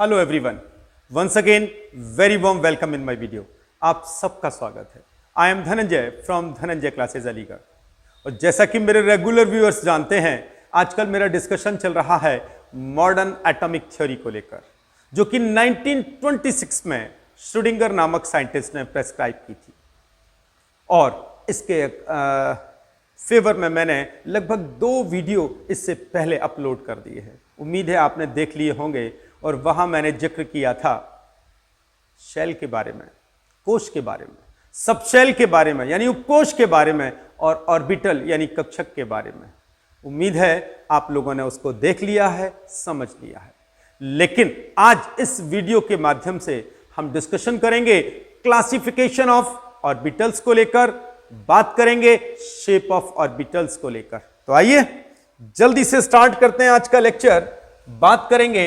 Hello everyone, once again very warm welcome in my video. आप सबका स्वागत है। I am Dhananjay from Dhananjay classes Aligarh. और जैसा कि मेरे रेगुलर व्यूअर्स जानते हैं, आजकल मेरा डिस्कशन चल रहा है मॉडर्न एटॉमिक थ्योरी को लेकर, जो कि 1926 में श्रोडिंगर नामक साइंटिस्ट ने प्रेस्क्राइब की थी। और इसके फेवर में मैंने लगभग 2 वीडियो इससे पहले अपलोड कर दिए हैं। उम्मीद है आपने देख लिए होंगे। और वहां मैंने जिक्र किया था शेल के बारे में, कोश के बारे में, सबशेल के बारे में यानी उपकोश के बारे में, और ऑर्बिटल यानी कक्षक के बारे में। उम्मीद है आप लोगों ने उसको देख लिया है, समझ लिया है। लेकिन आज इस वीडियो के माध्यम से हम डिस्कशन करेंगे क्लासिफिकेशन ऑफ ऑर्बिटल्स को लेकर, बात करेंगे शेप ऑफ ऑर्बिटल्स को लेकर। तो आइए जल्दी से स्टार्ट करते हैं आज का लेक्चर। बात करेंगे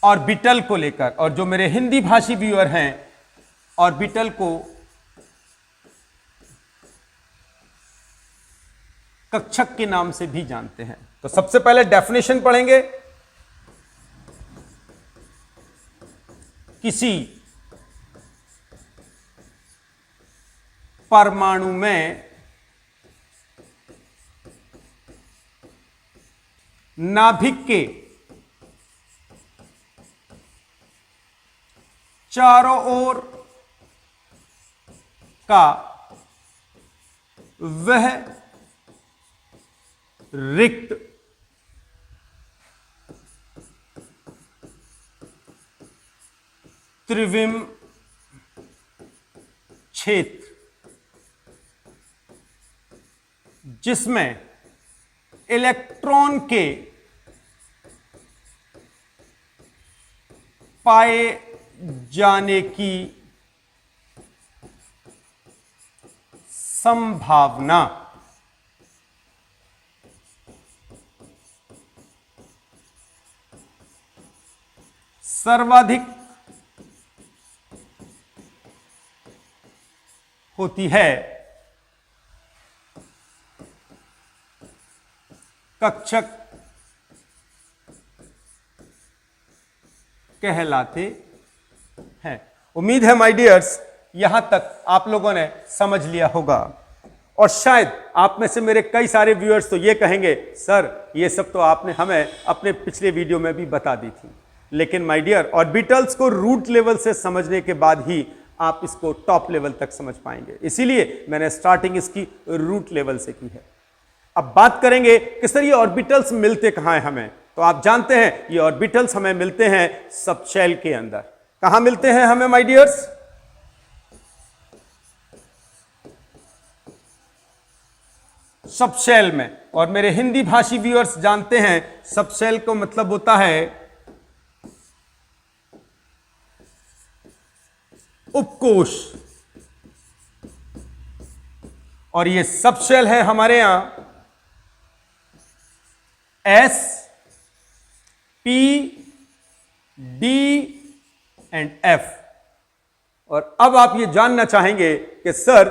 ऑर्बिटल को लेकर, और जो मेरे हिंदी भाषी व्यूअर हैं ऑर्बिटल को कक्षक के नाम से भी जानते हैं। तो सबसे पहले डेफिनेशन पढ़ेंगे। किसी परमाणु में नाभिक के चारों ओर का वह रिक्त त्रिविम क्षेत्र, जिसमें इलेक्ट्रॉन के पाए जाने की संभावना सर्वाधिक होती है, कक्षक कहलाते हैं। उम्मीद है माय डियर्स यहां तक आप लोगों ने समझ लिया होगा। और शायद आप में से मेरे कई सारे व्यूअर्स तो ये कहेंगे, सर ये सब तो आपने हमें अपने पिछले वीडियो में भी बता दी थी। लेकिन माय डियर, ऑर्बिटल्स को रूट लेवल से समझने के बाद ही आप इसको टॉप लेवल तक समझ पाएंगे। इसीलिए मैंने स्टार्टिंग इसकी रूट लेवल से की है। अब बात करेंगे कि सर ये ऑर्बिटल्स मिलते कहां हैं हमें। तो आप जानते हैं ये ऑर्बिटल्स हमें मिलते हैं सबशेल के अंदर। कहां मिलते हैं हमें माय डियर्स? सबशेल में। और मेरे हिंदी भाषी व्यूअर्स जानते हैं सबशेल को मतलब होता है उपकोश। और ये सबशेल है हमारे यहां S, P, D and F। और अब आप ये जानना चाहेंगे कि सर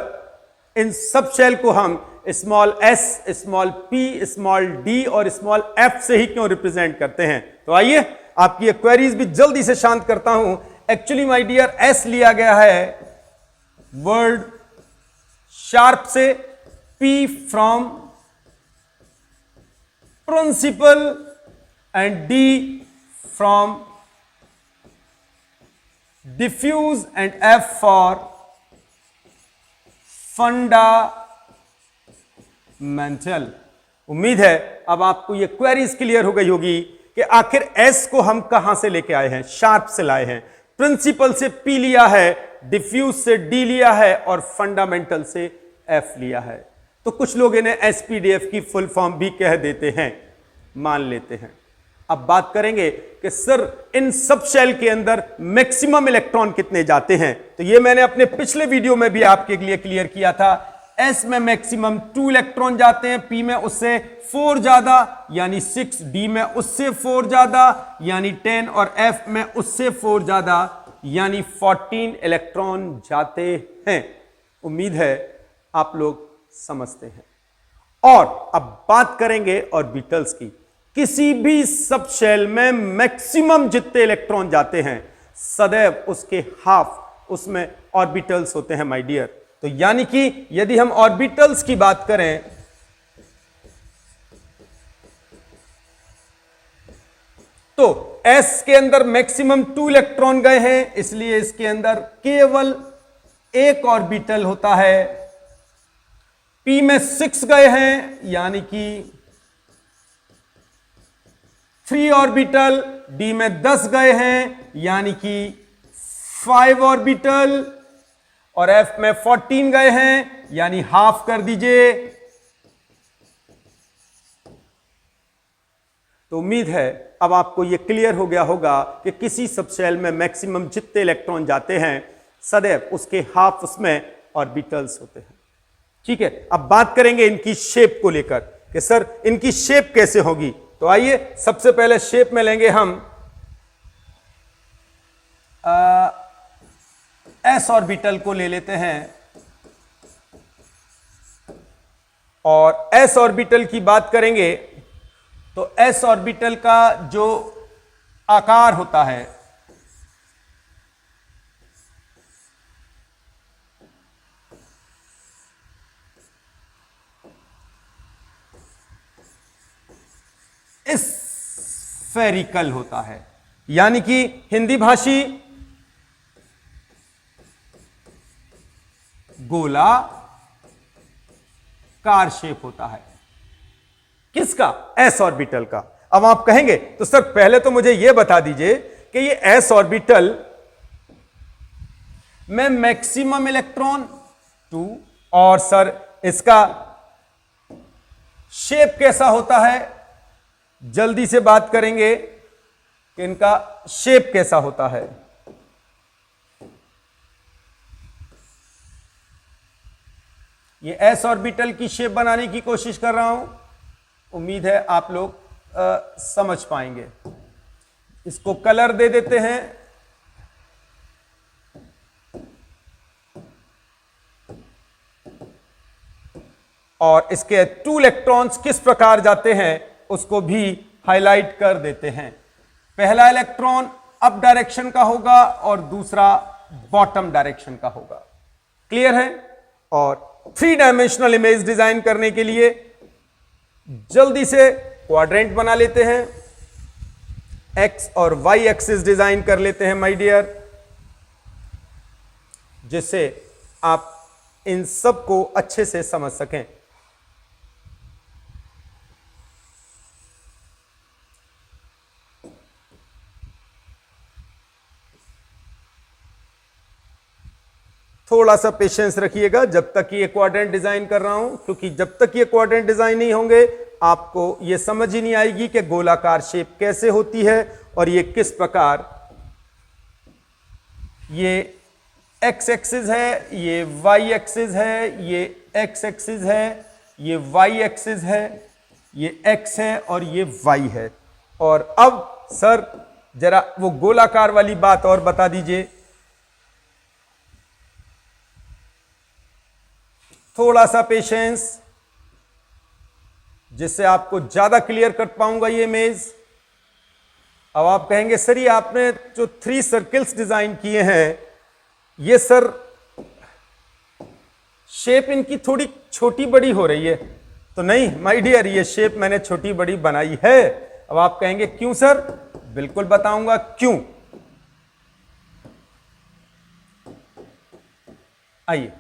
इन सब शेल को हम small s, small p, small d और स्मॉल f से ही क्यों रिप्रेजेंट करते हैं। तो आइए आपकी ये क्वेरीज भी जल्दी से शांत करता हूं। एक्चुअली माय डियर s लिया गया है वर्ड शार्प से, p from principal and d from diffuse and f for fundamental. उम्मीद है अब आपको यह क्वेरीज क्लियर हो गई होगी कि आखिर s को हम कहां से लेके आए हैं। शार्प से लाए हैं, प्रिंसिपल से p लिया है, डिफ्यूज से d लिया है और फंडामेंटल से f लिया है। तो कुछ लोग इन्हें SPDF की फुल फॉर्म भी कह देते हैं, मान लेते हैं। अब बात करेंगे कि सर इन सब शेल के अंदर मैक्सिमम इलेक्ट्रॉन कितने जाते हैं। तो ये मैंने अपने पिछले वीडियो में भी आपके लिए क्लियर किया था। S में मैक्सिमम 2 इलेक्ट्रॉन जाते हैं, P में उससे 4 ज्यादा यानी 6, D में उससे 4 ज्यादा यानी 10 और F में उससे 4 ज्यादा यानी 14 इलेक्ट्रॉन जाते हैं। उम्मीद है आप लोग समझते हैं। और अब बात करेंगे ऑर्बिटल्स की। किसी भी सब शेल में मैक्सिमम जितने इलेक्ट्रॉन जाते हैं सदैव उसके हाफ उसमें ऑर्बिटल्स होते हैं माय डियर। तो यानी कि यदि हम ऑर्बिटल्स की बात करें तो S के अंदर मैक्सिमम 2 इलेक्ट्रॉन गए हैं, इसलिए इसके अंदर केवल एक ऑर्बिटल होता है। P में 6 गए हैं यानी कि 3 ऑर्बिटल, D में 10 गए हैं यानी कि 5 ऑर्बिटल, और F में 14 गए हैं यानी हाफ कर दीजिए। तो उम्मीद है अब आपको यह क्लियर हो गया होगा कि किसी सबशेल में मैक्सिमम जितने इलेक्ट्रॉन जाते हैं सदैव उसके हाफ उसमें ऑर्बिटल्स होते हैं। ठीक है, अब बात करेंगे इनकी शेप को लेकर कि सर इनकी शेप कैसे होगी। तो आइए सबसे पहले शेप में लेंगे हम एस ऑर्बिटल को ले लेते हैं, और एस ऑर्बिटल की बात करेंगे तो एस ऑर्बिटल का जो आकार होता है स्फेरिकल होता है, यानी कि हिंदी भाषी गोलाकार शेप होता है। किसका? एस ऑर्बिटल का। अब आप कहेंगे तो सर पहले तो मुझे यह बता दीजिए कि ये एस ऑर्बिटल में मैक्सिमम इलेक्ट्रॉन 2, और सर इसका शेप कैसा होता है, जल्दी से बात करेंगे कि इनका शेप कैसा होता है। ये एस ऑर्बिटल की शेप बनाने की कोशिश कर रहा हूं, उम्मीद है आप लोग समझ पाएंगे। इसको कलर दे देते हैं। और इसके 2 इलेक्ट्रॉन्स किस प्रकार जाते हैं उसको भी हाईलाइट कर देते हैं। पहला इलेक्ट्रॉन अप डायरेक्शन का होगा और दूसरा बॉटम डायरेक्शन का होगा। क्लियर है? और 3 डायमेंशनल इमेज डिजाइन करने के लिए जल्दी से क्वाड्रेंट बना लेते हैं, एक्स और वाई एक्सिस डिजाइन कर लेते हैं माय डियर, जिससे आप इन सब को अच्छे से समझ सकें। थोड़ा सा पेशेंस रखिएगा जब तक ये क्वाड्रेंट डिजाइन कर रहा हूं, क्योंकि जब तक ये क्वाड्रेंट डिजाइन नहीं होंगे आपको ये समझ ही नहीं आएगी कि गोलाकार शेप कैसे होती है और ये किस प्रकार, ये एक्स एक्सिस है, ये वाई एक्सिस है, ये एक्स एक्सिस है, ये वाई एक्सिस है, ये एक्स है और ये वाई है। और अब सर जरा वो गोलाकार वाली बात और बता दीजिए। थोड़ा सा पेशेंस, जिससे आपको ज्यादा क्लियर कर पाऊंगा ये इमेज। अब आप कहेंगे सर ये आपने जो 3 सर्कल्स डिजाइन किए हैं ये सर शेप इनकी थोड़ी छोटी बड़ी हो रही है। तो नहीं माय डियर, ये शेप मैंने छोटी बड़ी बनाई है। अब आप कहेंगे क्यों सर? बिल्कुल बताऊंगा क्यों। आइए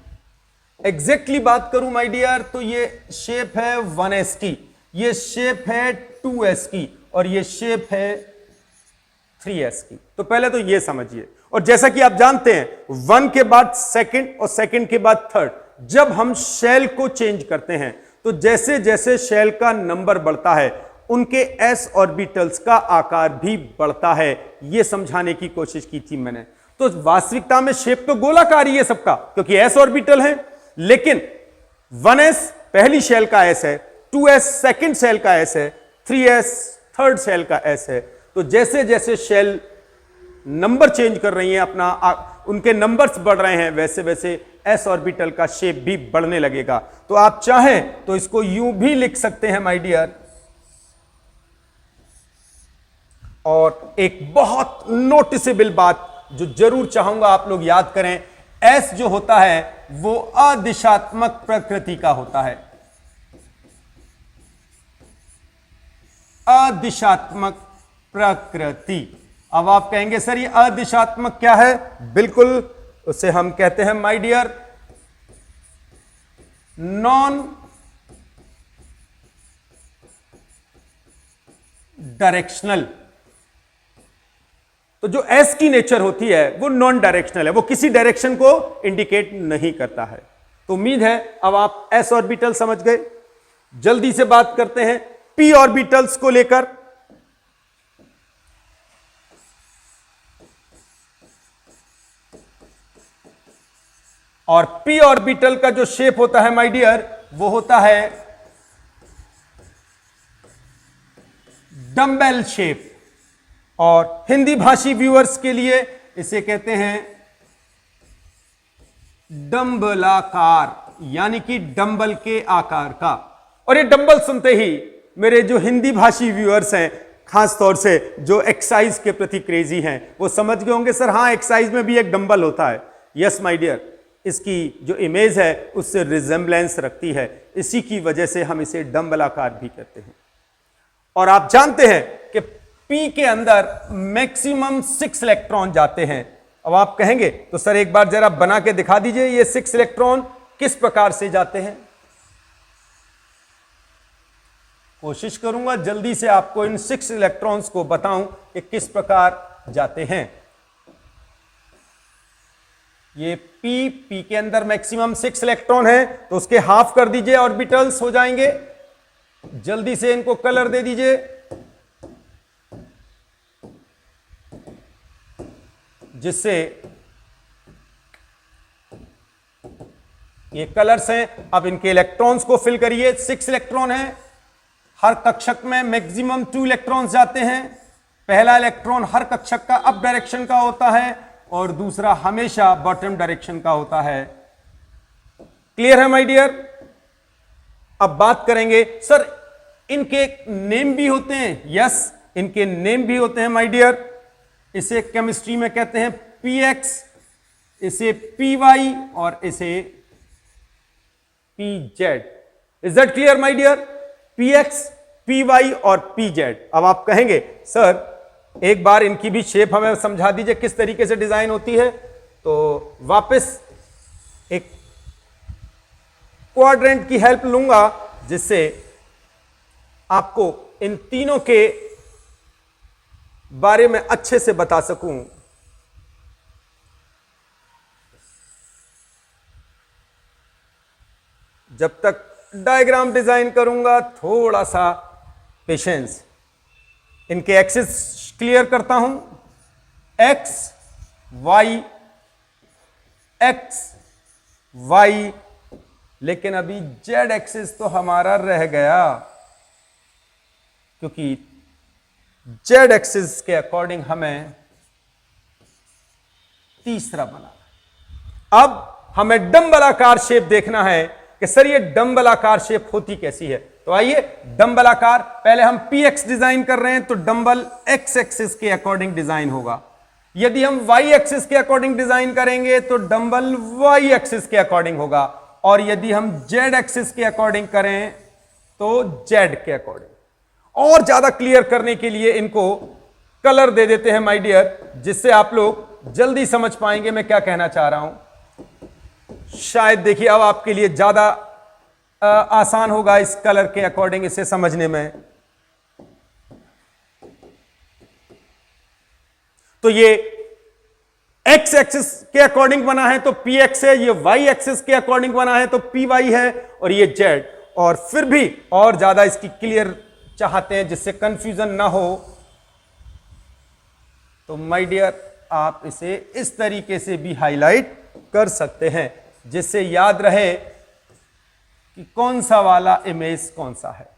एग्जैक्टली बात करूं माय डियर, तो ये शेप है 1s की, ये शेप है 2s की और ये शेप है 3s की। तो पहले तो ये समझिए। और जैसा कि आप जानते हैं 1 के बाद सेकंड और सेकंड के बाद थर्ड, जब हम शेल को चेंज करते हैं तो जैसे जैसे शेल का नंबर बढ़ता है उनके s ऑर्बिटल्स का आकार भी बढ़ता है। यह समझाने की कोशिश की थी मैंने। तो वास्तविकता में शेप तो गोलाकार ही है सबका, क्योंकि s ऑर्बिटल है, लेकिन 1s पहली शेल का s है, 2s सेकंड शेल का s है, 3s थर्ड शेल का s है। तो जैसे जैसे शेल नंबर चेंज कर रही हैं अपना उनके नंबर्स बढ़ रहे हैं, वैसे वैसे s ऑर्बिटल का शेप भी बढ़ने लगेगा। तो आप चाहें तो इसको यूं भी लिख सकते हैं माय डियर, और एक बहुत नोटिसेबल बात जो जरूर चाहूंगा आप लोग याद करें, एस जो होता है वो अदिशात्मक प्रकृति का होता है। अदिशात्मक प्रकृति। अब आप कहेंगे सर ये अदिशात्मक क्या है? बिल्कुल, उसे हम कहते हैं माय डियर नॉन डायरेक्शनल। तो जो एस की नेचर होती है वो नॉन डायरेक्शनल है, वो किसी डायरेक्शन को इंडिकेट नहीं करता है। तो उम्मीद है अब आप एस ऑर्बिटल समझ गए। जल्दी से बात करते हैं पी ऑर्बिटल्स को लेकर। और पी ऑर्बिटल का जो शेप होता है माय डियर वो होता है डंबेल शेप। और हिंदी भाषी व्यूअर्स के लिए इसे कहते हैं डंबलाकार, यानी कि डंबल के आकार का। और ये डंबल सुनते ही मेरे जो हिंदी भाषी व्यूअर्स हैं, खास तौर से जो एक्सरसाइज के प्रति क्रेजी हैं, वो समझ गए होंगे सर हाँ एक्सरसाइज में भी एक डंबल होता है। यस माय डियर, इसकी जो इमेज है उससे रिजेंबलेंस रखती है, इसी की वजह से हम इसे डंबलाकार भी कहते हैं। और आप जानते हैं कि पी के अंदर मैक्सिमम 6 इलेक्ट्रॉन जाते हैं। अब आप कहेंगे तो सर एक बार जरा बना के दिखा दीजिए ये 6 इलेक्ट्रॉन किस प्रकार से जाते हैं। कोशिश करूंगा जल्दी से आपको इन 6 इलेक्ट्रॉन्स को बताऊं कि किस प्रकार जाते हैं। ये पी के अंदर मैक्सिमम 6 इलेक्ट्रॉन है, तो उसके हाफ कर दीजिए ऑर्बिटल्स हो जाएंगे। जल्दी से इनको कलर दे दीजिए। जिससे ये कलर्स हैं, अब इनके इलेक्ट्रॉन्स को फिल करिए। 6 इलेक्ट्रॉन है, हर कक्षक में मैक्सिमम 2 इलेक्ट्रॉन्स जाते हैं। पहला इलेक्ट्रॉन हर कक्षक का अप डायरेक्शन का होता है और दूसरा हमेशा बॉटम डायरेक्शन का होता है। क्लियर है माय डियर? अब बात करेंगे सर इनके नेम भी होते हैं। यस, इनके नेम भी होते हैं माय डियर। इसे केमिस्ट्री में कहते हैं पीएक्स, इसे पीवाई और इसे PZ. Is that clear my dear? PX, PY और पीजेड। अब आप कहेंगे सर एक बार इनकी भी शेप हमें समझा दीजिए किस तरीके से डिजाइन होती है। तो वापस एक क्वाड्रेंट की हेल्प लूंगा जिससे आपको इन तीनों के बारे में अच्छे से बता सकूं। जब तक डायग्राम डिजाइन करूंगा थोड़ा सा पेशेंस। इनके एक्सिस क्लियर करता हूं, एक्स वाई एक्स वाई, लेकिन अभी जेड एक्सिस तो हमारा रह गया, क्योंकि जेड एक्सिस के अकॉर्डिंग हमें तीसरा बना। अब हमें डंबलाकार शेप देखना है कि सर ये डंबलाकार शेप होती कैसी है। तो आइए डंबलाकार, पहले हम पीएक्स डिजाइन कर रहे हैं तो डंबल एक्स एक्सिस के अकॉर्डिंग डिजाइन होगा। यदि हम वाई एक्सिस के अकॉर्डिंग डिजाइन करेंगे तो डंबल वाई एक्सिस के अकॉर्डिंग होगा, और यदि हम जेड एक्सिस के अकॉर्डिंग करें तो जेड के अकॉर्डिंग। और ज्यादा क्लियर करने के लिए इनको कलर दे देते हैं माय डियर, जिससे आप लोग जल्दी समझ पाएंगे मैं क्या कहना चाह रहा हूं। शायद देखिए अब आपके लिए ज्यादा आसान होगा इस कलर के अकॉर्डिंग इसे समझने में। तो ये एक्स एक्सिस के अकॉर्डिंग बना है तो पी एक्स है, ये वाई एक्सिस के अकॉर्डिंग बना है तो पी वाई है, और ये जेड। और फिर भी और ज्यादा इसकी क्लियर चाहते हैं जिससे कंफ्यूजन ना हो, तो माय डियर आप इसे इस तरीके से भी हाईलाइट कर सकते हैं जिससे याद रहे कि कौन सा वाला इमेज कौन सा है।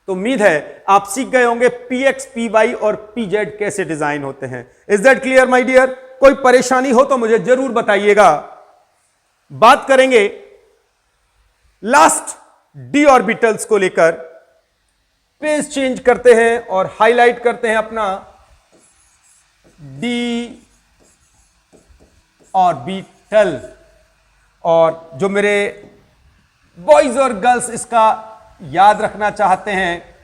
तो उम्मीद है आप सीख गए होंगे पीएक्स, पीवाई और पीजेड कैसे डिजाइन होते हैं। Is that clear my dear? कोई परेशानी हो तो मुझे जरूर बताइएगा। बात करेंगे लास्ट डी ऑर्बिटल्स को लेकर। पेज चेंज करते हैं और हाईलाइट करते हैं अपना डी ऑर्बिटल। और जो मेरे बॉयज और गर्ल्स इसका याद रखना चाहते हैं,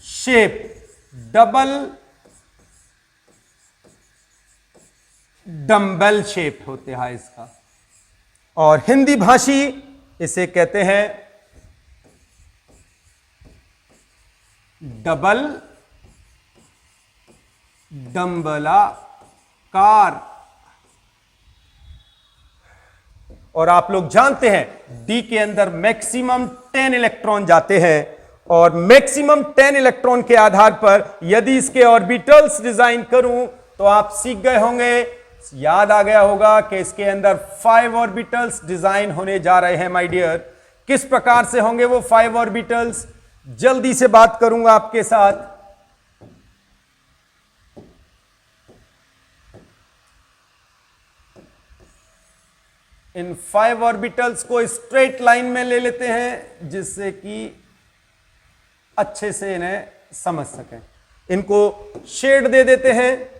शेप डबल डंबल शेप होते हैं इसका, और हिंदी भाषी इसे कहते हैं डबल डंबलाकार। और आप लोग जानते हैं डी के अंदर मैक्सिमम 10 इलेक्ट्रॉन जाते हैं, और मैक्सिमम 10 इलेक्ट्रॉन के आधार पर यदि इसके ऑर्बिटल्स डिजाइन करूं तो आप सीख गए होंगे, याद आ गया होगा कि इसके अंदर 5 ऑर्बिटल्स डिजाइन होने जा रहे हैं माय डियर। किस प्रकार से होंगे वो 5 ऑर्बिटल्स, जल्दी से बात करूंगा आपके साथ। इन 5 ऑर्बिटल्स को स्ट्रेट लाइन में ले लेते हैं जिससे कि अच्छे से इन्हें समझ सकें। इनको शेड दे देते हैं।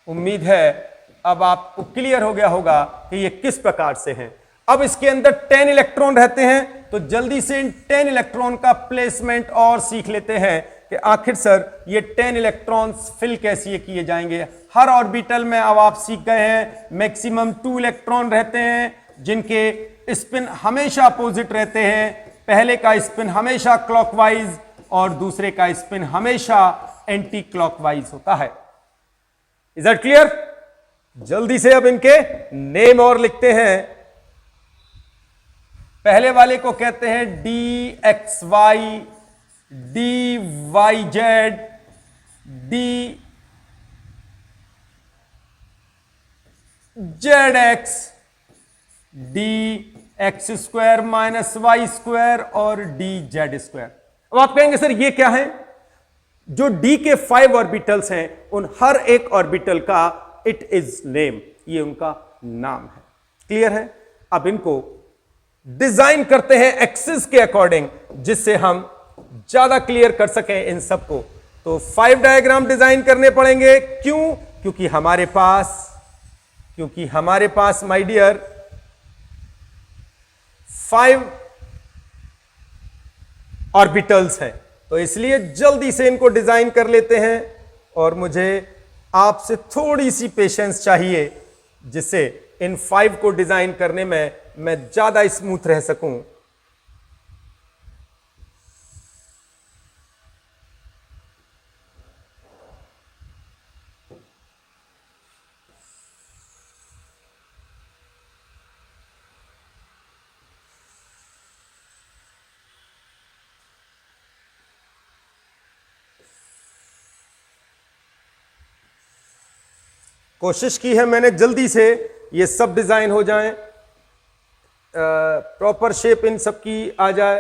उम्मीद है अब आपको क्लियर हो गया होगा कि ये किस प्रकार से हैं। अब इसके अंदर 10 इलेक्ट्रॉन रहते हैं, तो जल्दी से इन 10 इलेक्ट्रॉन का प्लेसमेंट और सीख लेते हैं कि आखिर सर ये 10 इलेक्ट्रॉन्स फिल कैसे किए जाएंगे। हर ऑर्बिटल में अब आप सीख गए हैं मैक्सिमम 2 इलेक्ट्रॉन रहते हैं जिनके स्पिन हमेशा अपोजिट रहते हैं। पहले का स्पिन हमेशा क्लॉकवाइज और दूसरे का स्पिन हमेशा एंटी क्लॉकवाइज होता है। Is that clear? जल्दी से अब इनके नेम और लिखते हैं। पहले वाले को कहते हैं D X Y, D Y Z, D Z X, D X square minus Y square और डी जेड स्क्वायर। अब आप कहेंगे सर ये क्या है? जो डी के 5 ऑर्बिटल्स हैं उन हर एक ऑर्बिटल का इट इज नेम, ये उनका नाम है। क्लियर है? अब इनको डिजाइन करते हैं एक्सिस के अकॉर्डिंग जिससे हम ज्यादा क्लियर कर सकें इन सबको। तो 5 डायग्राम डिजाइन करने पड़ेंगे। क्यों? क्योंकि हमारे पास माय डियर 5 ऑर्बिटल्स हैं, तो इसलिए जल्दी से इनको डिजाइन कर लेते हैं। और मुझे आपसे थोड़ी सी पेशेंस चाहिए जिससे इन 5 को डिजाइन करने में मैं ज्यादा स्मूथ रह सकूं। कोशिश की है मैंने जल्दी से ये सब डिजाइन हो जाएं, प्रॉपर शेप इन सब की आ जाए।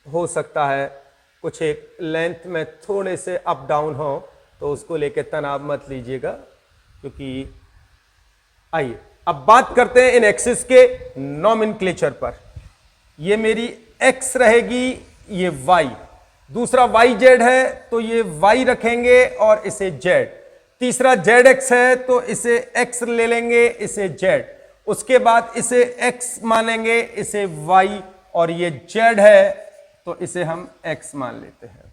हो सकता है कुछ एक लेंथ में थोड़े से अप डाउन हो, तो उसको लेके तनाव मत लीजिएगा। क्योंकि आइए अब बात करते हैं इन एक्सिस के नॉमेनक्लेचर पर। ये मेरी एक्स रहेगी, ये वाई, दूसरा वाई जेड है तो ये वाई रखेंगे और इसे जेड, तीसरा जेड एक्स है तो इसे एक्स ले लेंगे, इसे जेड, उसके बाद इसे एक्स मानेंगे, इसे वाई, और ये जेड है तो इसे हम एक्स मान लेते हैं।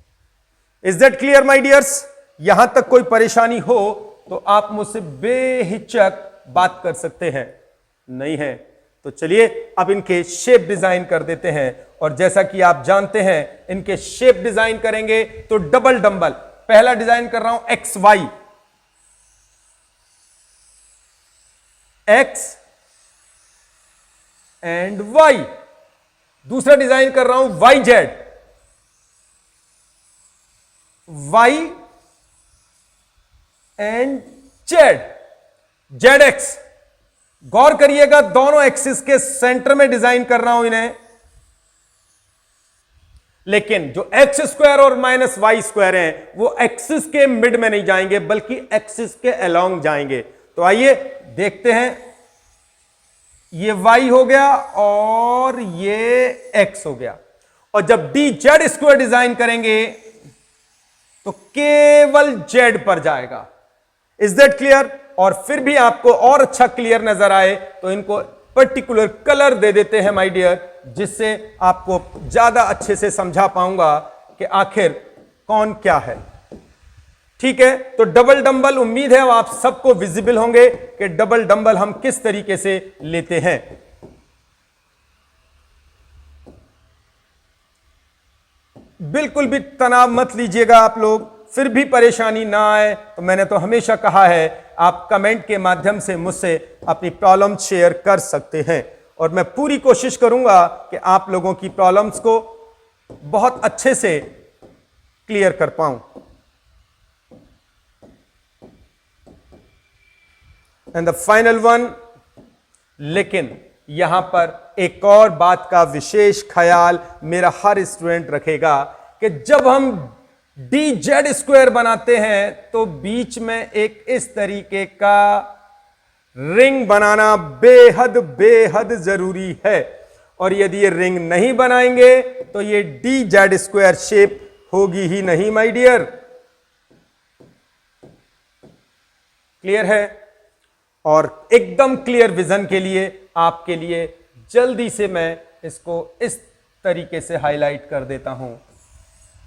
Is that clear my dears? यहां तक कोई परेशानी हो तो आप मुझसे बेहिचक बात कर सकते हैं, नहीं है तो चलिए अब इनके शेप डिजाइन कर देते हैं। और जैसा कि आप जानते हैं इनके शेप डिजाइन करेंगे तो डबल डंबल। पहला डिजाइन कर रहा हूं X Y, X and Y. दूसरा डिजाइन कर रहा हूं Y Z, Y and Z, Z X. गौर करिएगा दोनों एक्सिस के सेंटर में डिजाइन कर रहा हूं इन्हें। लेकिन जो एक्स स्क्वायर और माइनस वाई स्क्वायर हैं वो एक्सिस के मिड में नहीं जाएंगे बल्कि एक्सिस के अलोंग जाएंगे। तो आइए देखते हैं, ये y हो गया और ये x हो गया। और जब डी जेड स्क्वायर डिजाइन करेंगे तो केवल z पर जाएगा। Is that clear? और फिर भी आपको और अच्छा क्लियर नजर आए तो इनको पर्टिकुलर कलर दे देते हैं माय डियर, जिससे आपको ज्यादा अच्छे से समझा पाऊंगा कि आखिर कौन क्या है। ठीक है, तो डबल डंबल उम्मीद है आप सबको विजिबल होंगे कि डबल डंबल हम किस तरीके से लेते हैं। बिल्कुल भी तनाव मत लीजिएगा आप लोग, फिर भी परेशानी ना आए तो मैंने तो हमेशा कहा है आप कमेंट के माध्यम से मुझसे अपनी प्रॉब्लम शेयर कर सकते हैं और मैं पूरी कोशिश करूंगा कि आप लोगों की प्रॉब्लम्स को बहुत अच्छे से क्लियर कर पाऊं। एंड द फाइनल वन, लेकिन यहां पर एक और बात का विशेष ख्याल मेरा हर स्टूडेंट रखेगा कि जब हम डी जेड स्क्वायर बनाते हैं तो बीच में एक इस तरीके का रिंग बनाना बेहद बेहद जरूरी है। और यदि ये रिंग नहीं बनाएंगे तो ये डी जेड स्क्वायर शेप होगी ही नहीं माय डियर। क्लियर है? और एकदम क्लियर विजन के लिए आपके लिए जल्दी से मैं इसको इस तरीके से हाईलाइट कर देता हूं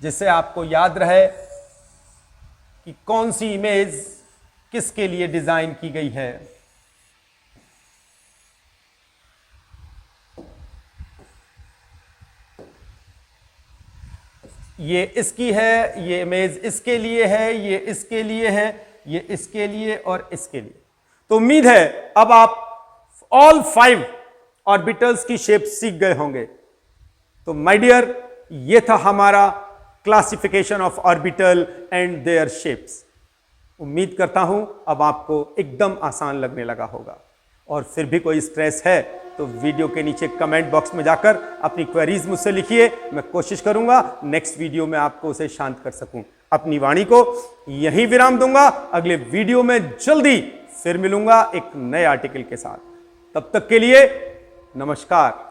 जिससे आपको याद रहे कि कौन सी इमेज किसके लिए डिजाइन की गई है। ये इसकी है, ये इमेज इसके लिए है, ये इसके लिए है, ये इसके लिए और इसके लिए। तो उम्मीद है अब आप ऑल 5 ऑर्बिटल्स की शेप सीख गए होंगे। तो माय डियर, ये था हमारा classification of orbital and their shapes. उम्मीद करता हूं अब आपको एकदम आसान लगने लगा होगा। और फिर भी कोई स्ट्रेस है तो वीडियो के नीचे कमेंट बॉक्स में जाकर अपनी क्वेरीज मुझसे लिखिए, मैं कोशिश करूंगा नेक्स्ट वीडियो में आपको उसे शांत कर सकूं। अपनी वाणी को यहीं विराम दूंगा, अगले वीडियो में जल्दी फिर मिलूंगा एक नए आर्टिकल के साथ। तब तक के लिए नमस्कार।